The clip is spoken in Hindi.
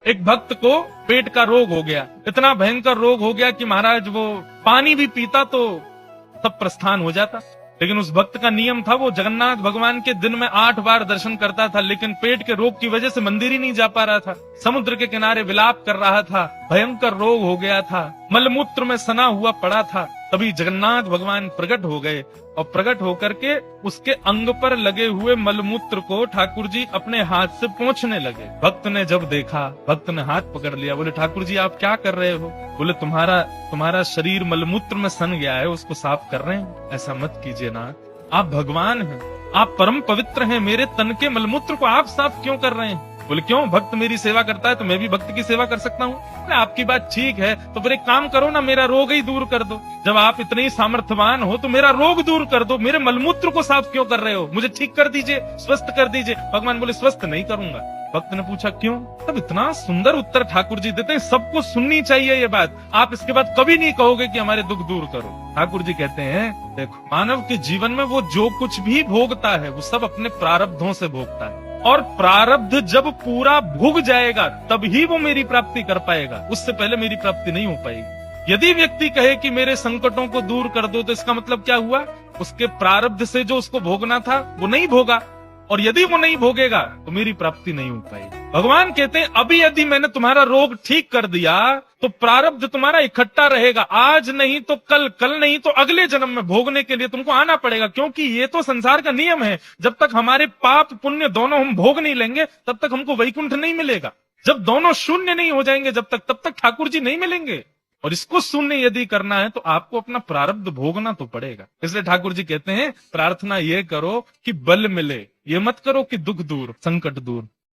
एक भक्त को पेट का रोग हो गया, इतना भयंकर रोग हो गया कि महाराज वो पानी भी पीता तो सब प्रस्थान हो जाता। लेकिन उस भक्त का नियम था, वो जगन्नाथ भगवान के दिन में 8 बार दर्शन करता था, लेकिन पेट के रोग की वजह से मंदिर ही नहीं जा पा रहा था। समुद्र के किनारे विलाप कर रहा था, भयंकर रोग हो गया था, मलमूत्र में सना हुआ पड़ा था। तभी जगन्नाथ भगवान प्रकट हो गए और प्रकट होकर के उसके अंग पर लगे हुए मलमूत्र को ठाकुर जी अपने हाथ से पोंछने लगे। भक्त ने जब देखा, भक्त ने हाथ पकड़ लिया, बोले ठाकुर जी आप क्या कर रहे हो? बोले तुम्हारा शरीर मलमूत्र में सन गया है, उसको साफ कर रहे हैं। ऐसा मत कीजिए नाथ, आप भगवान हैं, आप परम पवित्र हैं, मेरे तन के मलमूत्र को आप साफ क्यों कर रहे हैं? बोले क्यों, भक्त मेरी सेवा करता है तो मैं भी भक्त की सेवा कर सकता हूँ। आपकी बात ठीक है, तो फिर एक काम करो ना, मेरा रोग ही दूर कर दो। जब आप इतने ही सामर्थ्यवान हो तो मेरा रोग दूर कर दो, मेरे मलमूत्र को साफ क्यों कर रहे हो? मुझे ठीक कर दीजिए, स्वस्थ कर दीजिए। भगवान बोले स्वस्थ नहीं करूंगा। भक्त ने पूछा क्यों? तब इतना सुंदर उत्तर ठाकुर जी देते हैं, सबको सुननी चाहिए ये बात। आप इसके बाद कभी नहीं कहोगे कि हमारे दुख दूर करो। ठाकुर जी कहते हैं देखो, मानव के जीवन में वो जो कुछ भी भोगता है वो सब अपने प्रारब्धों से भोगता है, और प्रारब्ध जब पूरा भुग जाएगा तभी वो मेरी प्राप्ति कर पाएगा, उससे पहले मेरी प्राप्ति नहीं हो पाएगी। यदि व्यक्ति कहे कि मेरे संकटों को दूर कर दो, तो इसका मतलब क्या हुआ? उसके प्रारब्ध से जो उसको भोगना था वो नहीं भोगा, और यदि वो नहीं भोगेगा तो मेरी प्राप्ति नहीं हो पाएगी। भगवान कहते हैं अभी यदि मैंने तुम्हारा रोग ठीक कर दिया तो प्रारब्ध तुम्हारा इकट्ठा रहेगा, आज नहीं तो कल, कल नहीं तो अगले जन्म में भोगने के लिए तुमको आना पड़ेगा। क्योंकि ये तो संसार का नियम है, जब तक हमारे पाप पुण्य दोनों हम भोग नहीं लेंगे तब तक हमको वैकुंठ नहीं मिलेगा। जब दोनों शून्य नहीं हो जाएंगे तब तक ठाकुर जी नहीं मिलेंगे। और इसको शून्य यदि करना है तो आपको अपना प्रारब्ध भोगना तो पड़ेगा। इसलिए ठाकुर जी कहते हैं प्रार्थना ये करो कि बल मिले, ये मत करो कि दुख दूर, संकट दूर।